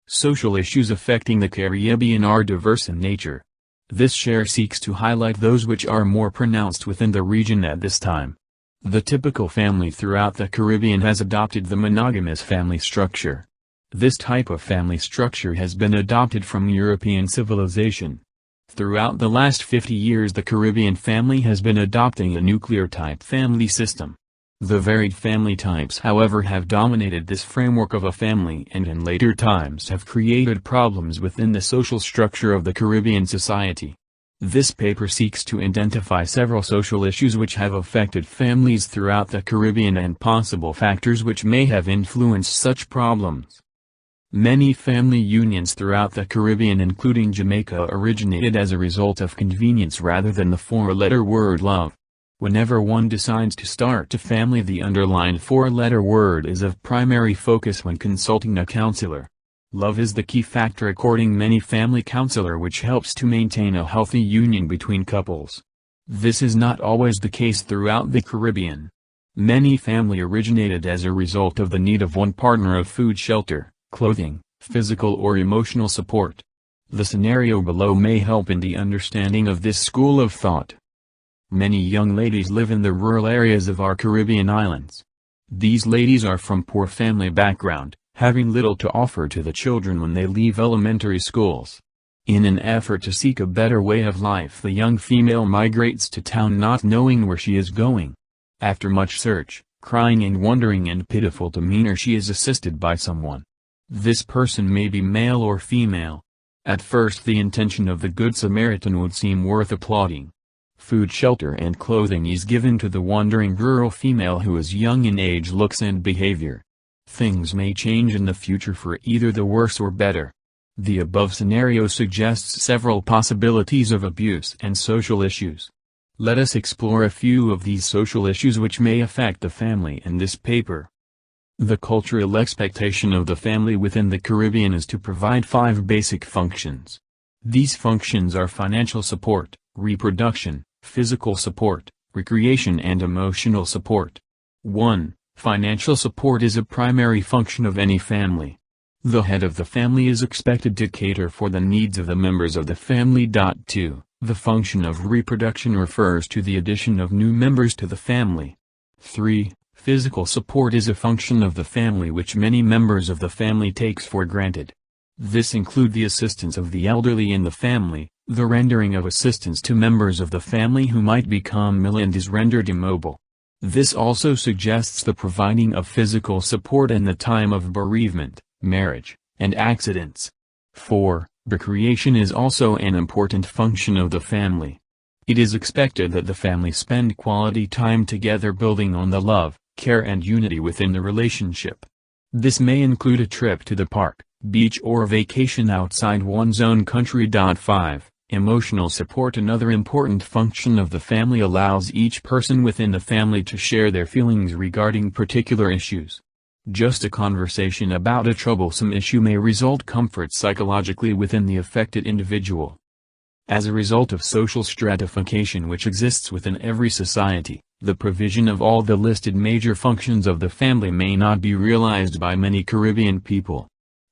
Social issues affecting the Caribbean are diverse in nature. This share seeks to highlight those which are more pronounced within the region at this time. The typical family throughout the Caribbean has adopted the monogamous family structure. This type of family structure has been adopted from European civilization. Throughout the last 50 years the Caribbean family has been adopting a nuclear-type family system. The varied family types however have dominated this framework of a family and in later times have created problems within the social structure of the Caribbean society. This paper seeks to identify several social issues which have affected families throughout the Caribbean and possible factors which may have influenced such problems. Many family unions throughout the Caribbean including Jamaica originated as a result of convenience rather than the four-letter word love. Whenever one decides to start a family the underlined four-letter word is of primary focus when consulting a counselor. Love is the key factor according to many family counselor which helps to maintain a healthy union between couples. This is not always the case throughout the Caribbean. Many family originated as a result of the need of one partner of food, shelter, clothing, physical or emotional support. The scenario below may help in the understanding of this school of thought. Many young ladies live in the rural areas of our Caribbean islands. These ladies are from poor family background, having little to offer to the children when they leave elementary schools. In an effort to seek a better way of life the young female migrates to town not knowing where she is going. After much search, crying and wondering and pitiful demeanor she is assisted by someone. This person may be male or female. At first the intention of the Good Samaritan would seem worth applauding. Food, shelter and clothing is given to the wandering rural female who is young in age, looks and behavior. Things may change in the future for either the worse or better. The above scenario suggests several possibilities of abuse and social issues. Let us explore a few of these social issues which may affect the family in this paper. The cultural expectation of the family within the Caribbean is to provide 5 basic functions. These functions are financial support, reproduction, physical support, recreation and emotional support. 1. Financial support is a primary function of any family. The head of the family is expected to cater for the needs of the members of the family. 2. The function of reproduction refers to the addition of new members to the family. 3. Physical support is a function of the family which many members of the family takes for granted. This include the assistance of the elderly in the family, the rendering of assistance to members of the family who might become ill and is rendered immobile. This also suggests the providing of physical support in the time of bereavement, marriage, and accidents. 4. Recreation is also an important function of the family. It is expected that the family spend quality time together building on the love, care and unity within the relationship. This may include a trip to the park, beach or vacation outside one's own country. 5. Emotional support. Another important function of the family allows each person within the family to share their feelings regarding particular issues. Just a conversation about a troublesome issue may result comfort psychologically within the affected individual. As a result of social stratification which exists within every society, the provision of all the listed major functions of the family may not be realized by many Caribbean people.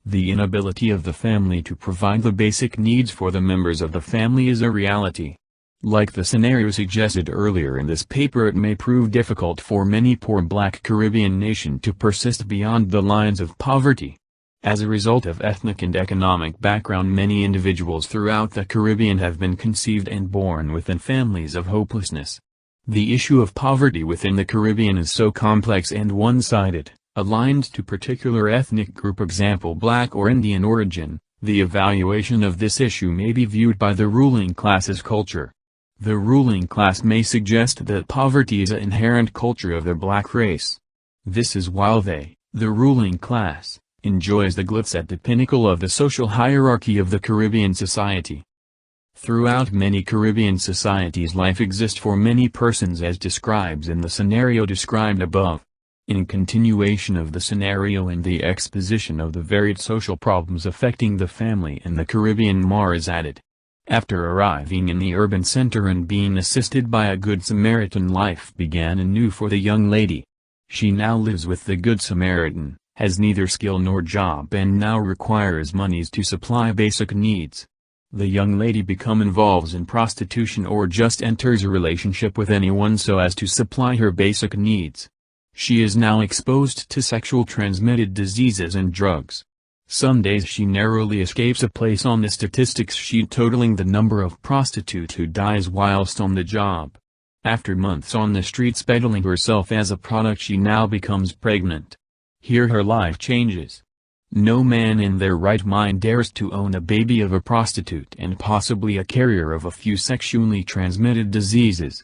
The inability of the family to provide the basic needs for the members of the family is a reality. Like the scenario suggested earlier in this paper, it may prove difficult for many poor Black Caribbean nations to persist beyond the lines of poverty. As a result of ethnic and economic background, many individuals throughout the Caribbean have been conceived and born within families of hopelessness. The issue of poverty within the Caribbean is so complex and one-sided, aligned to particular ethnic group, example Black or Indian origin. The evaluation of this issue may be viewed by the ruling class's culture. The ruling class may suggest that poverty is an inherent culture of the Black race. This is while they, the ruling class, enjoys the glitz at the pinnacle of the social hierarchy of the Caribbean society. Throughout many Caribbean societies, life exists for many persons as described in the scenario described above. In continuation of the scenario and the exposition of the varied social problems affecting the family in the Caribbean, more is added. After arriving in the urban center and being assisted by a Good Samaritan, life began anew for the young lady. She now lives with the Good Samaritan, has neither skill nor job and now requires monies to supply basic needs. The young lady becomes involved in prostitution or just enters a relationship with anyone so as to supply her basic needs. She is now exposed to sexual transmitted diseases and drugs. Some days she narrowly escapes a place on the statistics sheet totaling the number of prostitutes who dies whilst on the job. After months on the streets peddling herself as a product, she now becomes pregnant. Here her life changes. No man in their right mind dares to own a baby of a prostitute and possibly a carrier of a few sexually transmitted diseases.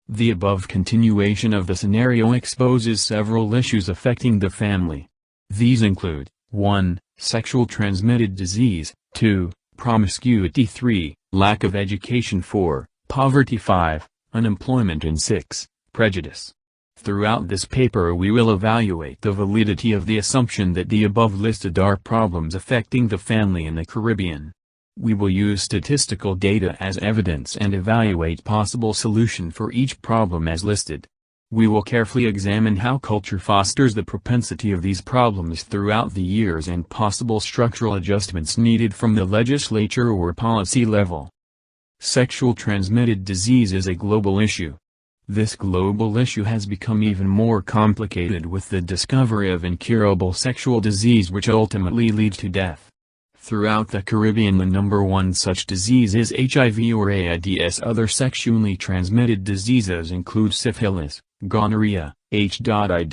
The above continuation of the scenario exposes several issues affecting the family. These include 1. Sexual transmitted disease, 2. Promiscuity, 3. Lack of education, 4. Poverty, 5. Unemployment, and 6. Prejudice. Throughout this paper we will evaluate the validity of the assumption that the above listed are problems affecting the family in the Caribbean. We will use statistical data as evidence and evaluate possible solution for each problem as listed. We will carefully examine how culture fosters the propensity of these problems throughout the years and possible structural adjustments needed from the legislature or policy level. Sexual transmitted disease is a global issue. This global issue has become even more complicated with the discovery of incurable sexual disease which ultimately leads to death. Throughout the Caribbean, the number one such disease is HIV or AIDS. Other sexually transmitted diseases include syphilis, gonorrhea, HIV/A.I.ds,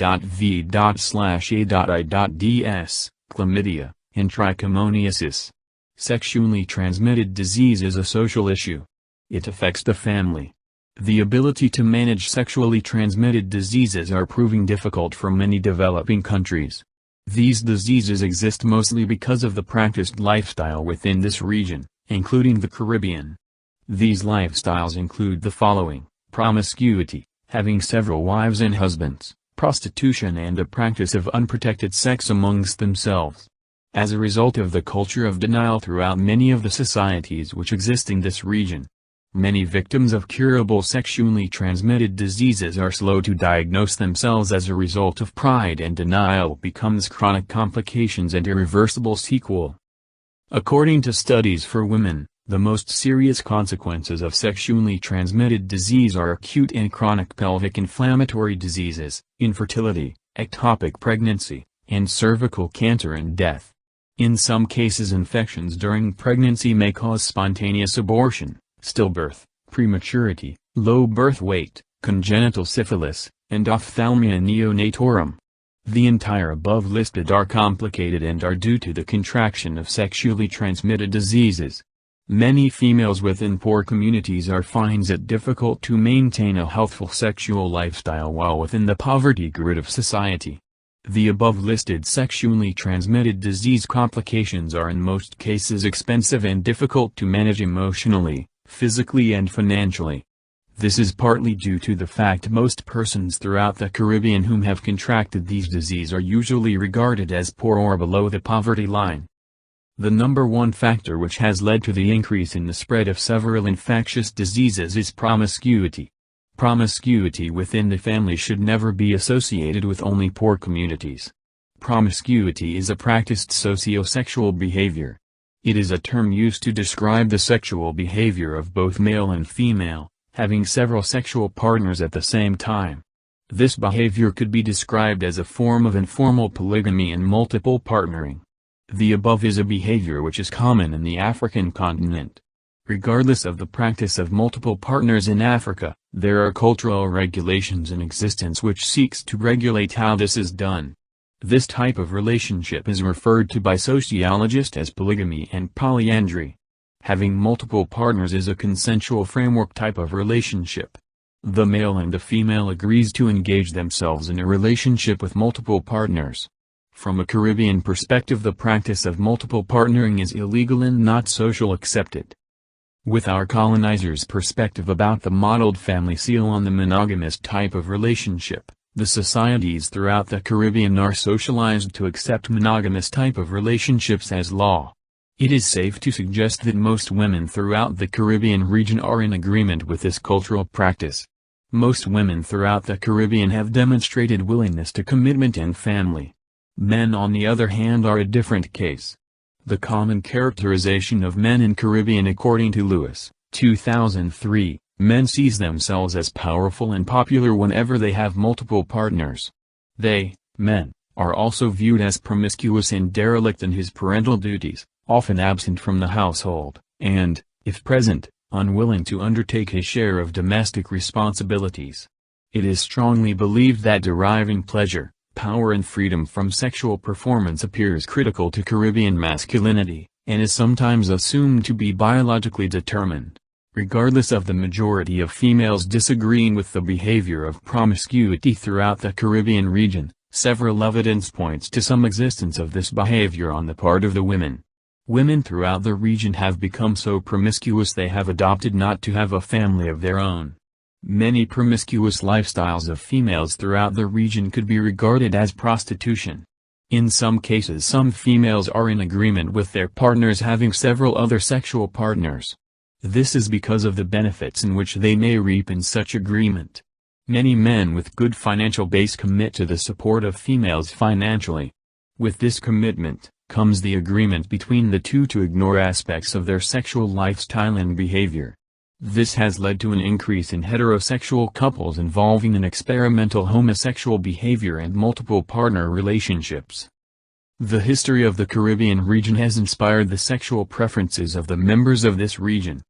chlamydia, and trichomoniasis. Sexually transmitted disease is a social issue. It affects the family. The ability to manage sexually transmitted diseases are proving difficult for many developing countries. These diseases exist mostly because of the practiced lifestyle within this region, including the Caribbean. These lifestyles include the following: promiscuity, having several wives and husbands, prostitution, and a practice of unprotected sex amongst themselves. As a result of the culture of denial throughout many of the societies which exist in this region, many victims of curable sexually transmitted diseases are slow to diagnose themselves. As a result of pride and denial becomes chronic complications and irreversible sequel. According to studies for women, the most serious consequences of sexually transmitted disease are acute and chronic pelvic inflammatory diseases, infertility, ectopic pregnancy, and cervical cancer and death. In some cases, infections during pregnancy may cause spontaneous abortion, stillbirth, prematurity, low birth weight, congenital syphilis, and ophthalmia neonatorum. The entire above listed are complicated and are due to the contraction of sexually transmitted diseases. Many females within poor communities are finds it difficult to maintain a healthful sexual lifestyle while within the poverty grid of society. The above listed sexually transmitted disease complications are in most cases expensive and difficult to manage emotionally, physically, and financially. This is partly due to the fact most persons throughout the Caribbean whom have contracted these diseases are usually regarded as poor or below the poverty line. The number one factor which has led to the increase in the spread of several infectious diseases is promiscuity. Promiscuity within the family should never be associated with only poor communities. Promiscuity is a practiced socio-sexual behavior. It is a term used to describe the sexual behavior of both male and female, having several sexual partners at the same time. This behavior could be described as a form of informal polygamy and multiple partnering. The above is a behavior which is common in the African continent. Regardless of the practice of multiple partners in Africa, there are cultural regulations in existence which seeks to regulate how this is done. This type of relationship is referred to by sociologists as polygamy and polyandry. Having multiple partners is a consensual framework type of relationship. The male and the female agrees to engage themselves in a relationship with multiple partners. From a Caribbean perspective, the practice of multiple partnering is illegal and not social accepted. With our colonizers' perspective about the modeled family seal on the monogamous type of relationship, the societies throughout the Caribbean are socialized to accept monogamous type of relationships as law. It is safe to suggest that most women throughout the Caribbean region are in agreement with this cultural practice. Most women throughout the Caribbean have demonstrated willingness to commitment and family. Men on the other hand are a different case. The common characterization of men in Caribbean according to Lewis, 2003, men sees themselves as powerful and popular whenever they have multiple partners. They, men, are also viewed as promiscuous and derelict in his parental duties, often absent from the household, and, if present, unwilling to undertake his share of domestic responsibilities. It is strongly believed that deriving pleasure, power and freedom from sexual performance appears critical to Caribbean masculinity, and is sometimes assumed to be biologically determined. Regardless of the majority of females disagreeing with the behavior of promiscuity throughout the Caribbean region, several evidence points to some existence of this behavior on the part of the women. Women throughout the region have become so promiscuous they have adopted not to have a family of their own. Many promiscuous lifestyles of females throughout the region could be regarded as prostitution. In some cases some females are in agreement with their partners having several other sexual partners. This is because of the benefits in which they may reap in such agreement. Many men with good financial base commit to the support of females financially. With this commitment, comes the agreement between the two to ignore aspects of their sexual lifestyle and behavior. This has led to an increase in heterosexual couples involving an experimental homosexual behavior and multiple partner relationships. The history of the Caribbean region has inspired the sexual preferences of the members of this region.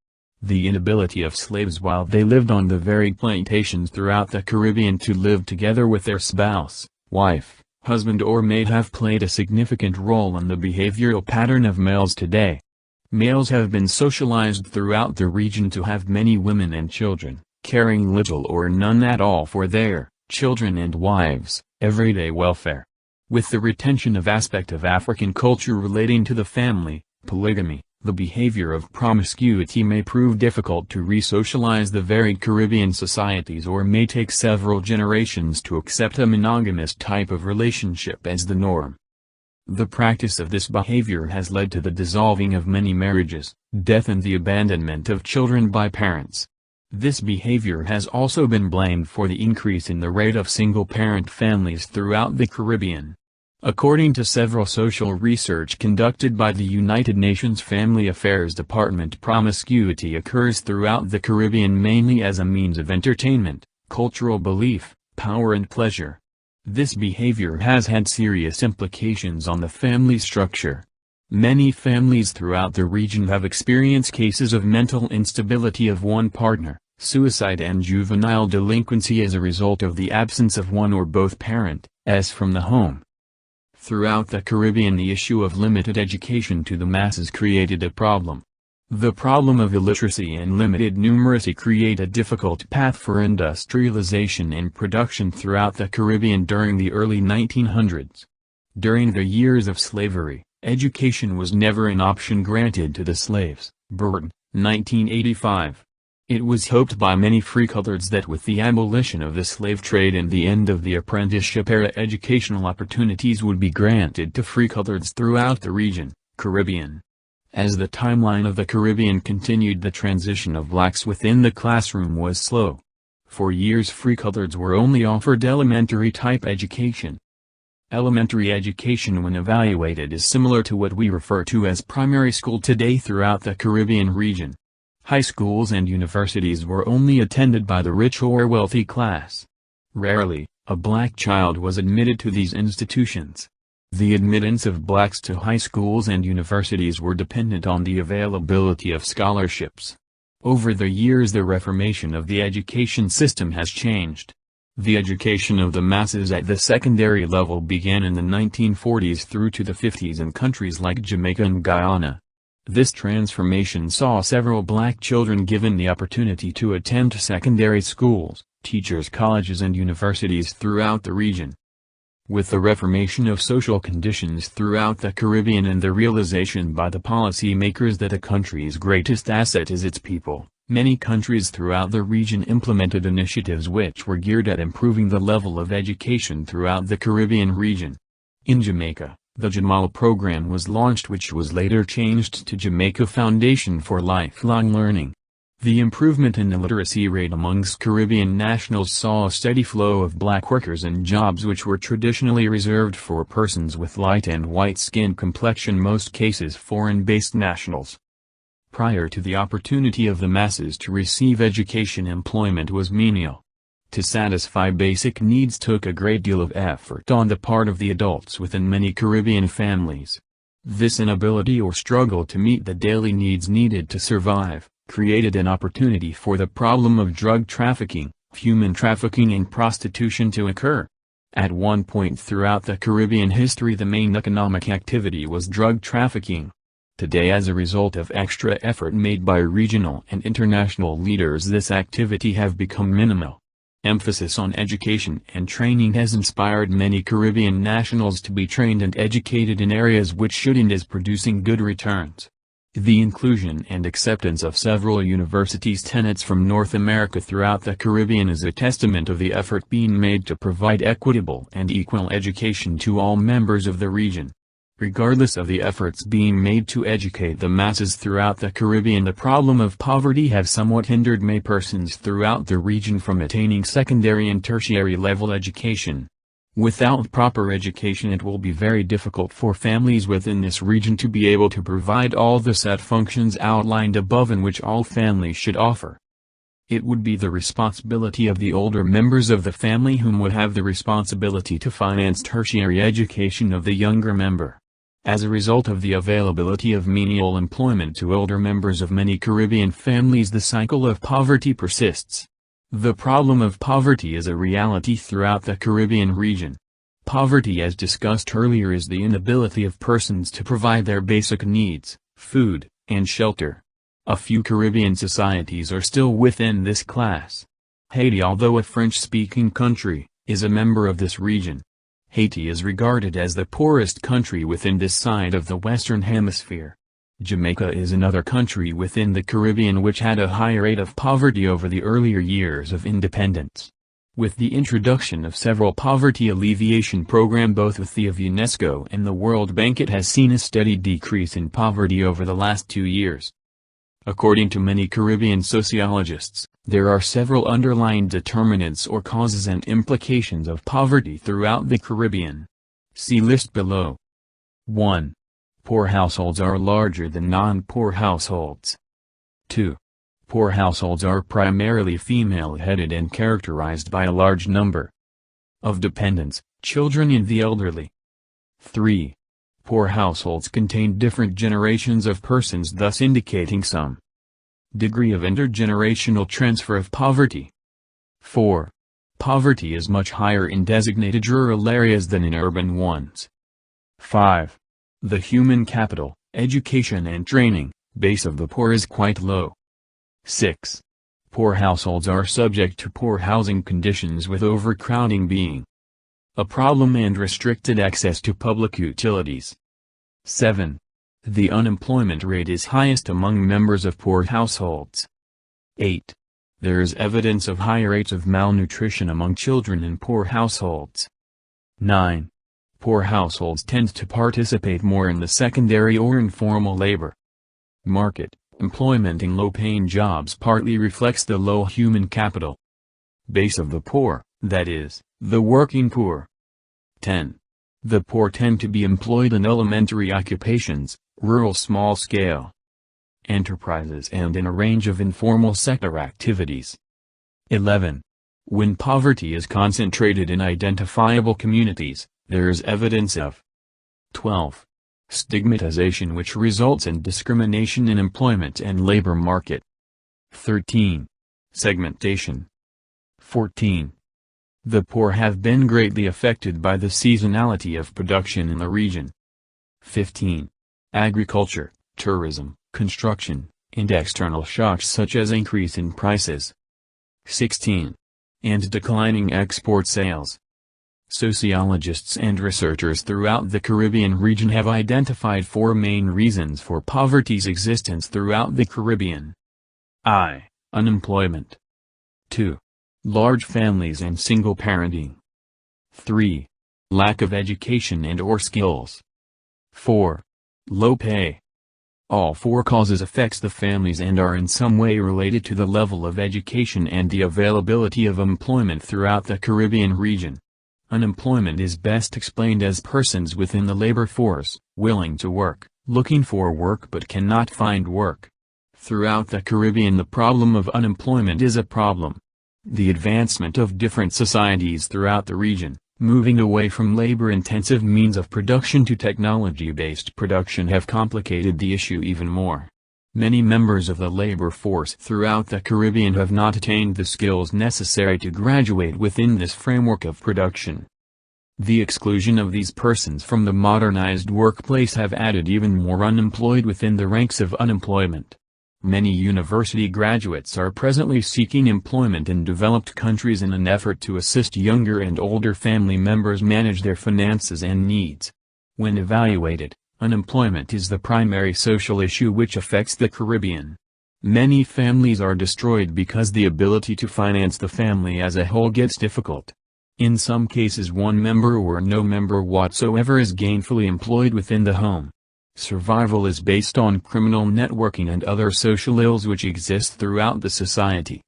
The inability of slaves while they lived on the varied plantations throughout the Caribbean to live together with their spouse, wife, husband or maid have played a significant role in the behavioral pattern of males today. Males have been socialized throughout the region to have many women and children, caring little or none at all for their children and wives' everyday welfare. With the retention of aspect of African culture relating to the family, polygamy, the behavior of promiscuity may prove difficult to re-socialize the varied Caribbean societies or may take several generations to accept a monogamous type of relationship as the norm. The practice of this behavior has led to the dissolving of many marriages, death and the abandonment of children by parents. This behavior has also been blamed for the increase in the rate of single-parent families throughout the Caribbean. According to several social research conducted by the United Nations Family Affairs Department, promiscuity occurs throughout the Caribbean mainly as a means of entertainment, cultural belief, power and pleasure. This behavior has had serious implications on the family structure. Many families throughout the region have experienced cases of mental instability of one partner, suicide and juvenile delinquency as a result of the absence of one or both parent, as from the home. Throughout the Caribbean the issue of limited education to the masses created a problem. The problem of illiteracy and limited numeracy create a difficult path for industrialization and production throughout the Caribbean during the early 1900s. During the years of slavery, education was never an option granted to the slaves. Bird, 1985. It was hoped by many free-coloreds that with the abolition of the slave trade and the end of the apprenticeship era educational opportunities would be granted to free-coloreds throughout the region, Caribbean. As the timeline of the Caribbean continued, the transition of blacks within the classroom was slow. For years free-coloreds were only offered elementary-type education. Elementary education when evaluated is similar to what we refer to as primary school today throughout the Caribbean region. High schools and universities were only attended by the rich or wealthy class. Rarely, a black child was admitted to these institutions. The admittance of blacks to high schools and universities were dependent on the availability of scholarships. Over the years the reformation of the education system has changed. The education of the masses at the secondary level began in the 1940s through to the 50s in countries like Jamaica and Guyana. This transformation saw several black children given the opportunity to attend secondary schools, teachers' colleges and universities throughout the region. With the reformation of social conditions throughout the Caribbean and the realization by the policymakers that a country's greatest asset is its people, many countries throughout the region implemented initiatives which were geared at improving the level of education throughout the Caribbean region. In Jamaica, the Jamal program was launched, which was later changed to Jamaica Foundation for Lifelong Learning. The improvement in the literacy rate amongst Caribbean nationals saw a steady flow of black workers in jobs which were traditionally reserved for persons with light and white skin complexion, most cases foreign-based nationals. Prior to the opportunity of the masses to receive education, employment was menial. To satisfy basic needs took a great deal of effort on the part of the adults within many Caribbean families. This inability or struggle to meet the daily needs needed to survive created an opportunity for the problem of drug trafficking, human trafficking and prostitution to occur. At one point throughout the Caribbean history the main economic activity was drug trafficking. Today, as a result of extra effort made by regional and international leaders, this activity have become minimal. Emphasis on education and training has inspired many Caribbean nationals to be trained and educated in areas which should and is producing good returns. The inclusion and acceptance of several universities tenants from North America throughout the Caribbean is a testament of the effort being made to provide equitable and equal education to all members of the region. Regardless of the efforts being made to educate the masses throughout the Caribbean, the problem of poverty have somewhat hindered many persons throughout the region from attaining secondary and tertiary level education. Without proper education, it will be very difficult for families within this region to be able to provide all the set functions outlined above and which all families should offer. It would be the responsibility of the older members of the family whom would have the responsibility to finance tertiary education of the younger member. As a result of the availability of menial employment to older members of many Caribbean families, the cycle of poverty persists. The problem of poverty is a reality throughout the Caribbean region. Poverty, as discussed earlier, is the inability of persons to provide their basic needs, food, and shelter. A few Caribbean societies are still within this class. Haiti, although a French-speaking country, is a member of this region. Haiti is regarded as the poorest country within this side of the Western Hemisphere. Jamaica is another country within the Caribbean which had a high rate of poverty over the earlier years of independence. With the introduction of several poverty alleviation programs both with the of UNESCO and the World Bank, it has seen a steady decrease in poverty over the last 2 years. According to many Caribbean sociologists, there are several underlying determinants or causes and implications of poverty throughout the Caribbean. See list below. 1. Poor households are larger than non-poor households. 2. Poor households are primarily female-headed and characterized by a large number of dependents, children and the elderly. 3. Poor households contain different generations of persons, thus indicating some degree of intergenerational transfer of poverty. 4. Poverty is much higher in designated rural areas than in urban ones. 5. The human capital, education and training, base of the poor is quite low. 6. Poor households are subject to poor housing conditions, with overcrowding being a problem and restricted access to public utilities. 7. The unemployment rate is highest among members of poor households. 8. There is evidence of high rates of malnutrition among children in poor households. 9. Poor households tend to participate more in the secondary or informal labor market. Employment in low-paying jobs partly reflects the low human capital base of the poor, that is, the working poor. 10. The poor tend to be employed in elementary occupations, rural small-scale enterprises and in a range of informal sector activities. 11. When poverty is concentrated in identifiable communities, there is evidence of 12. Stigmatization, which results in discrimination in employment and labor market. 13. Segmentation. 14. The poor have been greatly affected by the seasonality of production in the region. 15. Agriculture, tourism, construction, and external shocks such as increase in prices. 16. And declining export sales. Sociologists and researchers throughout the Caribbean region have identified 4 main reasons for poverty's existence throughout the Caribbean. I. Unemployment. 2. Large families and single parenting. 3. Lack of education and/or skills. 4. Low pay. All four causes affects the families and are in some way related to the level of education and the availability of employment throughout the Caribbean region. Unemployment is best explained as persons within the labor force, willing to work, looking for work but cannot find work. Throughout the Caribbean, the problem of unemployment is a problem. The advancement of different societies throughout the region, moving away from labor-intensive means of production to technology-based production, have complicated the issue even more. Many members of the labor force throughout the Caribbean have not attained the skills necessary to graduate within this framework of production. The exclusion of these persons from the modernized workplace have added even more unemployed within the ranks of unemployment. Many university graduates are presently seeking employment in developed countries in an effort to assist younger and older family members manage their finances and needs. When evaluated, unemployment is the primary social issue which affects the Caribbean. Many families are destroyed because the ability to finance the family as a whole gets difficult. In some cases, one member or no member whatsoever is gainfully employed within the home. Survival is based on criminal networking and other social ills which exist throughout the society.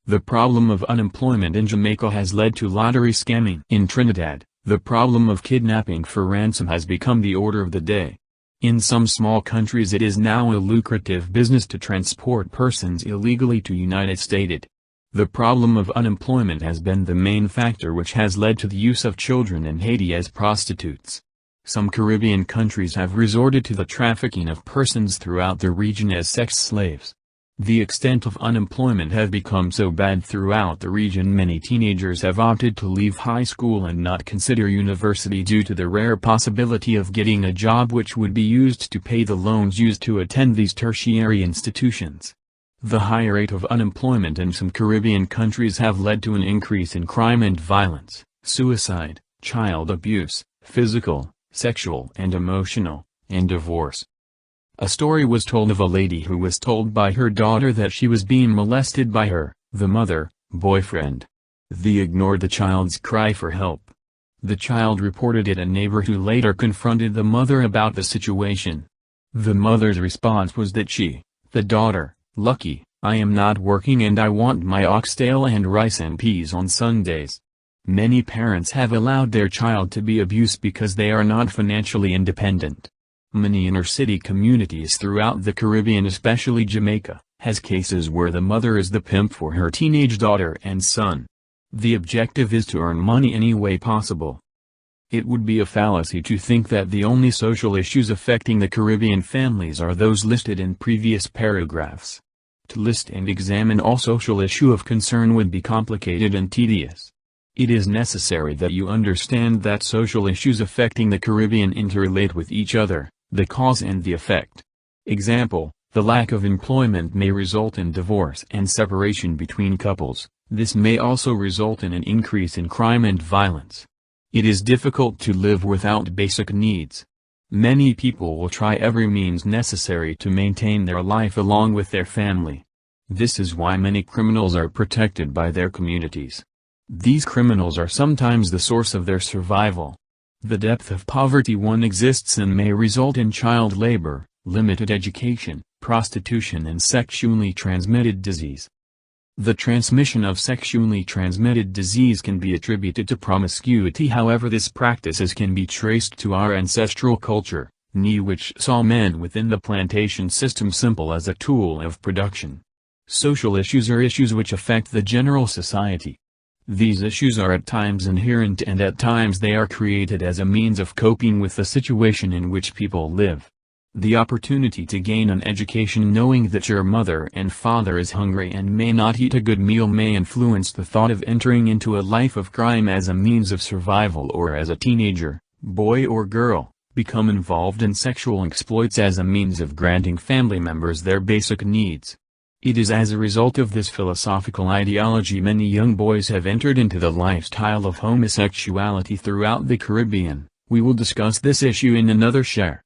The problem of unemployment in Jamaica has led to lottery scamming. In Trinidad, the problem of kidnapping for ransom has become the order of the day. In some small countries it is now a lucrative business to transport persons illegally to United States. The problem of unemployment has been the main factor which has led to the use of children in Haiti as prostitutes. Some Caribbean countries have resorted to the trafficking of persons throughout the region as sex slaves. The extent of unemployment has become so bad throughout the region many teenagers have opted to leave high school and not consider university due to the rare possibility of getting a job which would be used to pay the loans used to attend these tertiary institutions. The high rate of unemployment in some Caribbean countries have led to an increase in crime and violence, suicide, child abuse, physical, sexual and emotional, and divorce. A story was told of a lady who was told by her daughter that she was being molested by her, the mother, boyfriend. They ignored the child's cry for help. The child reported it, a neighbor who later confronted the mother about the situation. The mother's response was that she, the daughter, "Lucky, I am not working and I want my oxtail and rice and peas on Sundays." Many parents have allowed their child to be abused because they are not financially independent. Many inner-city communities throughout the Caribbean, especially Jamaica, has cases where the mother is the pimp for her teenage daughter and son. The objective is to earn money any way possible. It would be a fallacy to think that the only social issues affecting the Caribbean families are those listed in previous paragraphs. To list and examine all social issue of concern would be complicated and tedious. It is necessary that you understand that social issues affecting the Caribbean interrelate with each other, the cause and the effect. Example, the lack of employment may result in divorce and separation between couples. This may also result in an increase in crime and violence. It is difficult to live without basic needs. Many people will try every means necessary to maintain their life along with their family. This is why many criminals are protected by their communities. These criminals are sometimes the source of their survival. The depth of poverty one exists in may result in child labor, limited education, prostitution and sexually transmitted disease. The transmission of sexually transmitted disease can be attributed to promiscuity. However, this practice can be traced to our ancestral culture, which saw men within the plantation system simple as a tool of production. Social issues are issues which affect the general society. These issues are at times inherent and at times they are created as a means of coping with the situation in which people live. The opportunity to gain an education knowing that your mother and father is hungry and may not eat a good meal may influence the thought of entering into a life of crime as a means of survival, or as a teenager, boy or girl, become involved in sexual exploits as a means of granting family members their basic needs. It is as a result of this philosophical ideology many young boys have entered into the lifestyle of homosexuality throughout the Caribbean. We will discuss this issue in another share.